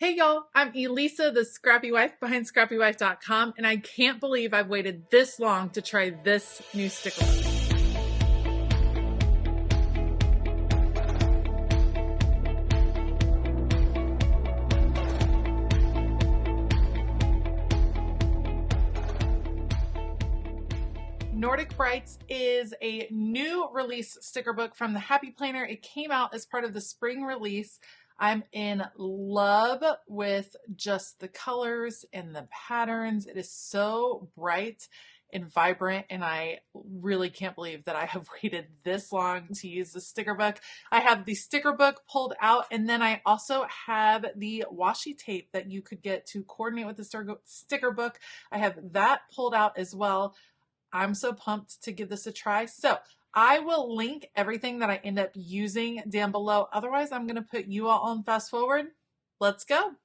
Hey y'all, I'm Elisa, the Scrappy Wife behind ScrappyWife.com, and I can't believe I've waited this long to try this new sticker book. Nordic Brights is a new release sticker book from the Happy Planner. It came out as part of the spring release. I'm in love with just the colors and the patterns. It is so bright and vibrant, and I really can't believe that I have waited this long to use the sticker book. I have the sticker book pulled out, and then I also have the washi tape that you could get to coordinate with the sticker book. I have that pulled out as well. I'm so pumped to give this a try. So I will link everything that I end up using down below. Otherwise, I'm going to put you all on fast forward. Let's go.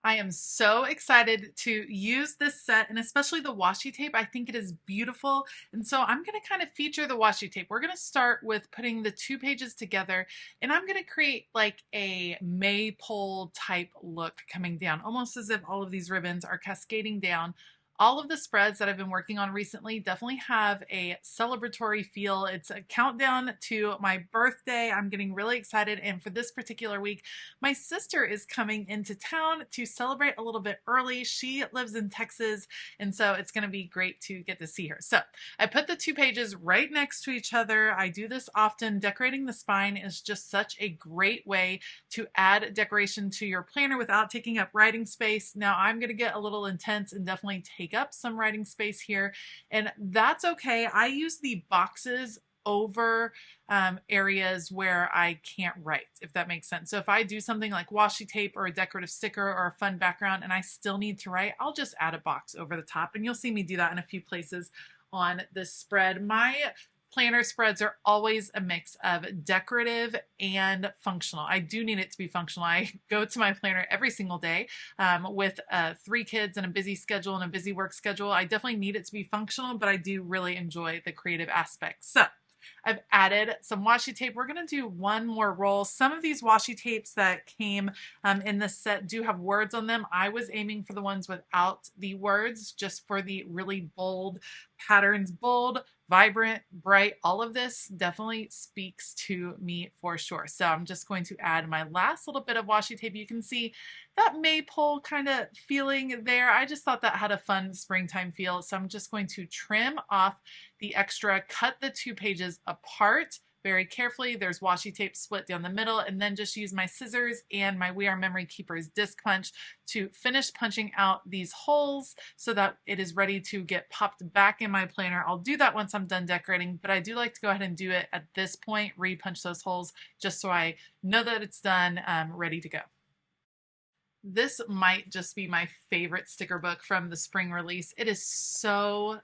I am so excited to use this set, and especially the washi tape. I think it is beautiful. And so I'm going to kind of feature the washi tape. We're going to start with putting the two pages together, and I'm going to create like a maypole type look coming down, almost as if all of these ribbons are cascading down. All of the spreads that I've been working on recently definitely have a celebratory feel. It's a countdown to my birthday. I'm getting really excited. And for this particular week, my sister is coming into town to celebrate a little bit early. She lives in Texas, and so it's going to be great to get to see her. So I put the two pages right next to each other. I do this often. Decorating the spine is just such a great way to add decoration to your planner without taking up writing space. Now I'm going to get a little intense and definitely take up some writing space here, and that's okay. I use the boxes over areas where I can't write, if that makes sense. So if I do something like washi tape or a decorative sticker or a fun background and I still need to write, I'll just add a box over the top, and you'll see me do that in a few places on this spread. My planner spreads are always a mix of decorative and functional. I do need it to be functional. I go to my planner every single day with 3 kids and a busy schedule and a busy work schedule. I definitely need it to be functional, but I do really enjoy the creative aspects. So I've added some washi tape. We're going to do one more roll. Some of these washi tapes that came in this set do have words on them. I was aiming for the ones without the words, just for the really bold patterns, bold, vibrant, bright. All of this definitely speaks to me for sure. So I'm just going to add my last little bit of washi tape. You can see that maypole kind of feeling there. I just thought that had a fun springtime feel. So I'm just going to trim off the extra, cut the two pages apart very carefully. There's washi tape split down the middle, and then just use my scissors and my We Are Memory Keepers disc punch to finish punching out these holes so that it is ready to get popped back in my planner. I'll do that once I'm done decorating, but I do like to go ahead and do it at this point, re-punch those holes just so I know that it's done, ready to go. This might just be my favorite sticker book from the spring release. It is so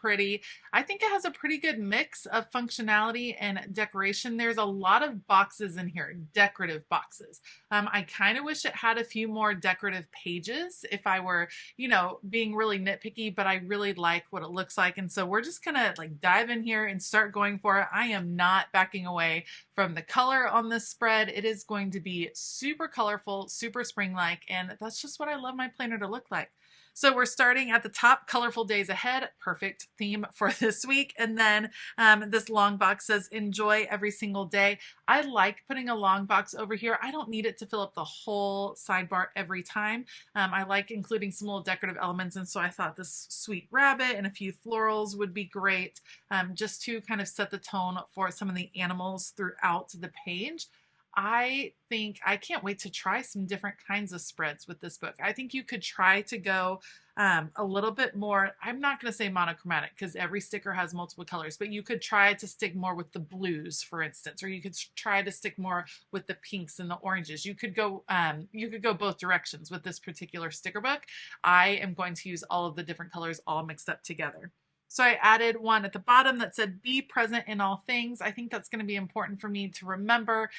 pretty. I think it has a pretty good mix of functionality and decoration. There's a lot of boxes in here, decorative boxes. I kind of wish it had a few more decorative pages if I were, being really nitpicky, but I really like what it looks like. And so we're just gonna like dive in here and start going for it. I am not backing away from the color on this spread. It is going to be super colorful, super spring-like, and that's just what I love my planner to look like. So we're starting at the top, colorful days ahead, perfect theme for this week. And then this long box says enjoy every single day. I like putting a long box over here. I don't need it to fill up the whole sidebar every time. I like including some little decorative elements, and so I thought this sweet rabbit and a few florals would be great, just to kind of set the tone for some of the animals throughout the page. I think I can't wait to try some different kinds of spreads with this book. I think you could try to go a little bit more, I'm not going to say monochromatic because every sticker has multiple colors, but you could try to stick more with the blues, for instance, or you could try to stick more with the pinks and the oranges. You could go both directions with this particular sticker book. I am going to use all of the different colors all mixed up together. So I added one at the bottom that said, be present in all things. I think that's going to be important for me to remember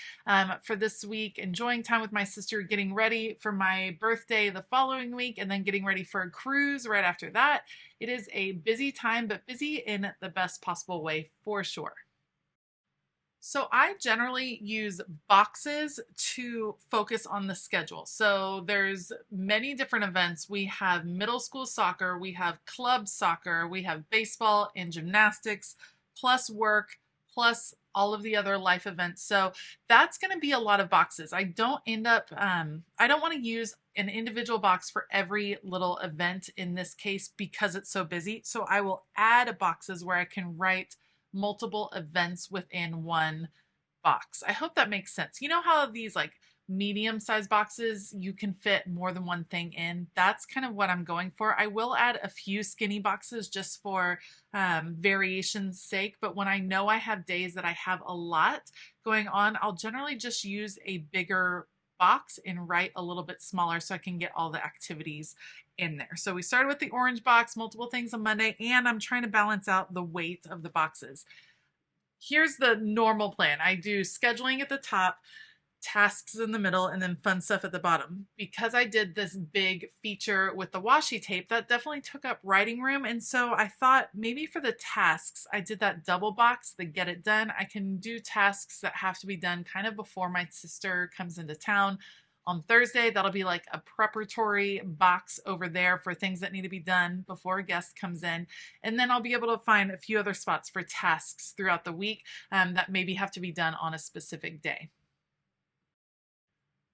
for this week, enjoying time with my sister, getting ready for my birthday the following week, and then getting ready for a cruise right after that. It is a busy time, but busy in the best possible way for sure. So I generally use boxes to focus on the schedule. So there's many different events. We have middle school soccer, we have club soccer, we have baseball and gymnastics, plus work, plus all of the other life events. So that's going to be a lot of boxes. I don't end up, I don't want to use an individual box for every little event in this case because it's so busy. So I will add boxes where I can write multiple events within one box. I hope that makes sense. You know how these like medium sized boxes, you can fit more than one thing in? That's kind of what I'm going for. I will add a few skinny boxes just for variation's sake, but when I know I have days that I have a lot going on, I'll generally just use a bigger box and write a little bit smaller so I can get all the activities in there. So we started with the orange box, multiple things on Monday, and I'm trying to balance out the weight of the boxes. Here's the normal plan. I do scheduling at the top, tasks in the middle, and then fun stuff at the bottom. Because I did this big feature with the washi tape, that definitely took up writing room. And so I thought maybe for the tasks, I did that double box, the get it done. I can do tasks that have to be done kind of before my sister comes into town. On Thursday, that'll be like a preparatory box over there for things that need to be done before a guest comes in. And then I'll be able to find a few other spots for tasks throughout the week that maybe have to be done on a specific day.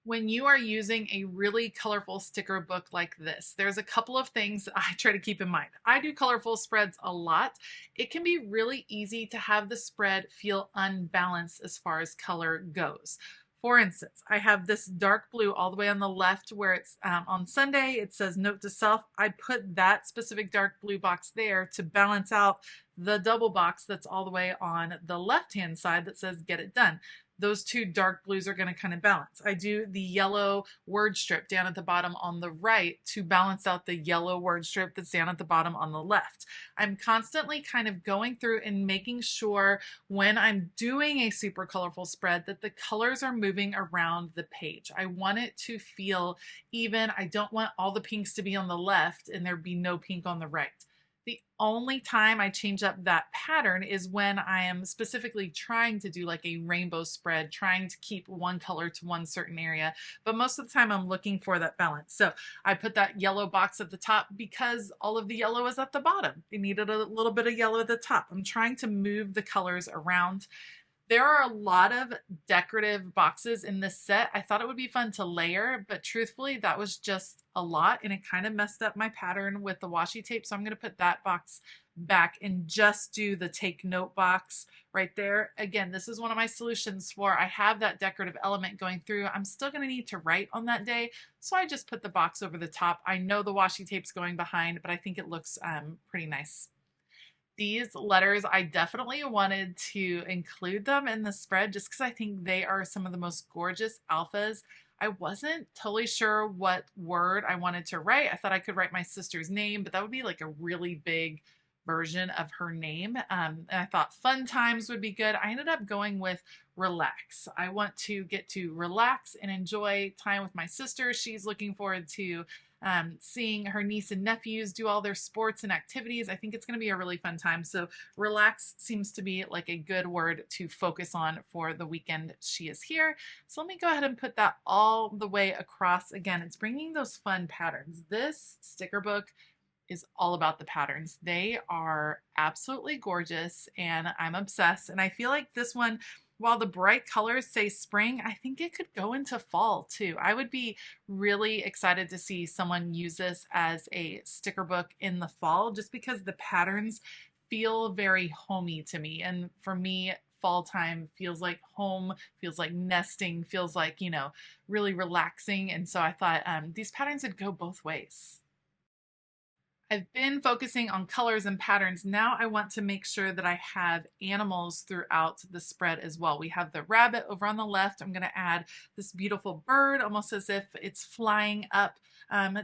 When you are using a really colorful sticker book like this, there's a couple of things I try to keep in mind. I do colorful spreads a lot. It can be really easy to have the spread feel unbalanced as far as color goes. For instance, I have this dark blue all the way on the left where it's on Sunday, it says note to self. I put that specific dark blue box there to balance out the double box that's all the way on the left-hand side that says get it done. Those two dark blues are going to kind of balance. I do the yellow word strip down at the bottom on the right to balance out the yellow word strip that's down at the bottom on the left. I'm constantly kind of going through and making sure when I'm doing a super colorful spread that the colors are moving around the page. I want it to feel even. I don't want all the pinks to be on the left and there be no pink on the right. The only time I change up that pattern is when I am specifically trying to do like a rainbow spread, trying to keep one color to one certain area. But most of the time I'm looking for that balance. So I put that yellow box at the top because all of the yellow is at the bottom. It needed a little bit of yellow at the top. I'm trying to move the colors around. There are a lot of decorative boxes in this set. I thought it would be fun to layer, but truthfully, that was just a lot and it kind of messed up my pattern with the washi tape. So I'm going to put that box back and just do the take note box right there. Again, this is one of my solutions for I have that decorative element going through. I'm still going to need to write on that day. So I just put the box over the top. I know the washi tape's going behind, but I think it looks pretty nice. These letters, I definitely wanted to include them in the spread just because I think they are some of the most gorgeous alphas. I wasn't totally sure what word I wanted to write. I thought I could write my sister's name, but that would be like a really big version of her name. And I thought fun times would be good. I ended up going with relax. I want to get to relax and enjoy time with my sister. She's looking forward to seeing her niece and nephews do all their sports and activities. I think it's going to be a really fun time. So relax seems to be like a good word to focus on for the weekend she is here. So let me go ahead and put that all the way across. Again, it's bringing those fun patterns. This sticker book is all about the patterns. They are absolutely gorgeous and I'm obsessed. And I feel like this one, while the bright colors say spring, I think it could go into fall too. I would be really excited to see someone use this as a sticker book in the fall just because the patterns feel very homey to me. And for me, fall time feels like home, feels like nesting, feels like, you know, really relaxing. And so I thought these patterns would go both ways. I've been focusing on colors and patterns. Now I want to make sure that I have animals throughout the spread as well. We have the rabbit over on the left. I'm going to add this beautiful bird, almost as if it's flying up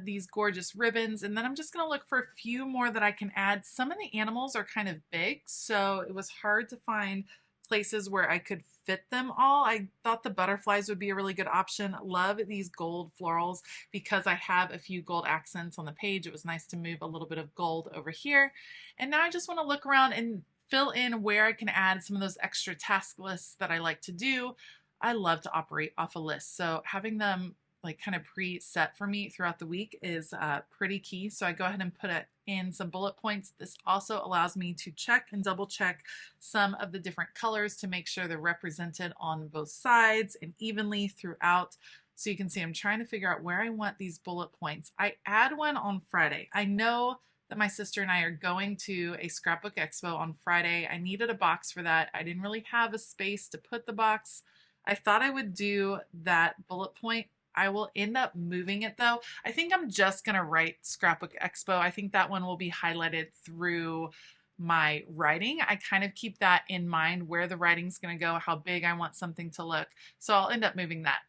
these gorgeous ribbons. And then I'm just going to look for a few more that I can add. Some of the animals are kind of big, so it was hard to find places where I could fit them all. I thought the butterflies would be a really good option. Love these gold florals because I have a few gold accents on the page. It was nice to move a little bit of gold over here. And now I just want to look around and fill in where I can add some of those extra task lists that I like to do. I love to operate off a list. So having them like kind of preset for me throughout the week is pretty key. So I go ahead and put it in some bullet points. This also allows me to check and double check some of the different colors to make sure they're represented on both sides and evenly throughout. So you can see I'm trying to figure out where I want these bullet points. I add one on Friday. I know that my sister and I are going to a scrapbook expo on Friday. I needed a box for that. I didn't really have a space to put the box. I thought I would do that bullet point. I will end up moving it though. I think I'm just going to write Scrapbook Expo. I think that one will be highlighted through my writing. I kind of keep that in mind where the writing's going to go, how big I want something to look. So I'll end up moving that.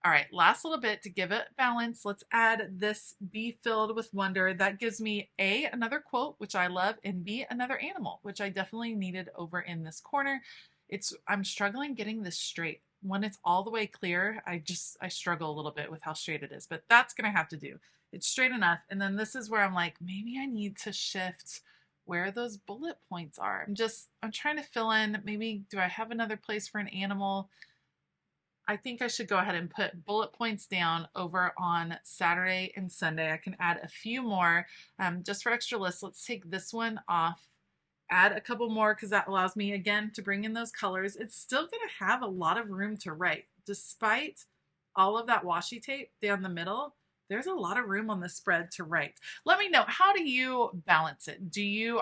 All right, last little bit to give it balance. Let's add this "Be Filled with Wonder." That gives me A, another quote, which I love, and B, another animal, which I definitely needed over in this corner. I'm struggling getting this straight. When it's all the way clear, I struggle a little bit with how straight it is, but that's gonna have to do. It's straight enough. And then this is where I'm like, maybe I need to shift where those bullet points are. I'm trying to fill in, maybe do I have another place for an animal? I think I should go ahead and put bullet points down over on Saturday and Sunday. I can add a few more just for extra lists. Let's take this one off, add a couple more because that allows me again to bring in those colors. It's still going to have a lot of room to write. Despite all of that washi tape down the middle, there's a lot of room on the spread to write. Let me know, how do you balance it?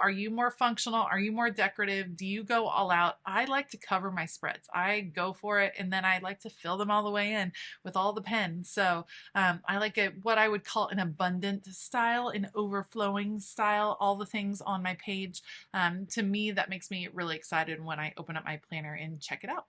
Are you more functional? Are you more decorative? Do you go all out? I like to cover my spreads. I go for it, and then I like to fill them all the way in with all the pens. So I like what I would call an abundant style, an overflowing style, all the things on my page. To me, that makes me really excited when I open up my planner and check it out.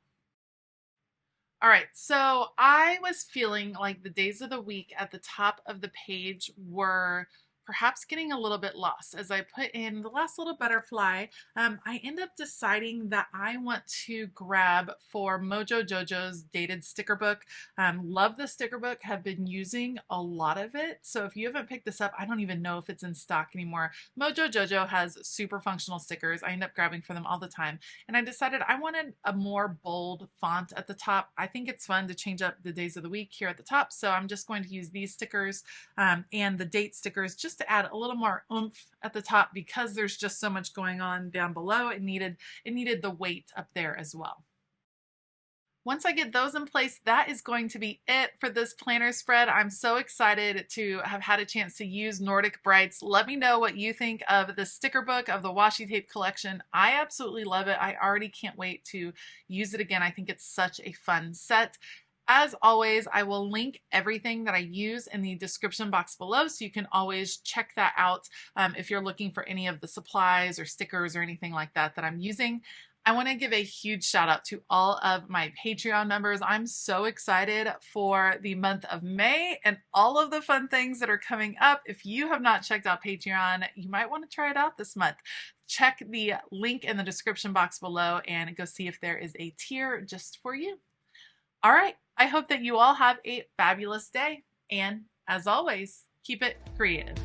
All right, so I was feeling like the days of the week at the top of the page were perhaps getting a little bit lost. As I put in the last little butterfly, I end up deciding that I want to grab for Mojo Jojo's dated sticker book. Love the sticker book, have been using a lot of it. So if you haven't picked this up, I don't even know if it's in stock anymore. Mojo Jojo has super functional stickers. I end up grabbing for them all the time. And I decided I wanted a more bold font at the top. I think it's fun to change up the days of the week here at the top. So I'm just going to use these stickers and the date stickers just to add a little more oomph at the top because there's just so much going on down below. It needed the weight up there as well. Once I get those in place, that is going to be it for this planner spread. I'm so excited to have had a chance to use Nordic Brights. Let me know what you think of the sticker book, of the washi tape collection. I absolutely love it. I already can't wait to use it again. I think it's such a fun set. As always, I will link everything that I use in the description box below, so you can always check that out if you're looking for any of the supplies or stickers or anything like that that I'm using. I want to give a huge shout out to all of my Patreon members. I'm so excited for the month of May and all of the fun things that are coming up. If you have not checked out Patreon, you might want to try it out this month. Check the link in the description box below and go see if there is a tier just for you. All right, I hope that you all have a fabulous day, and as always, keep it creative.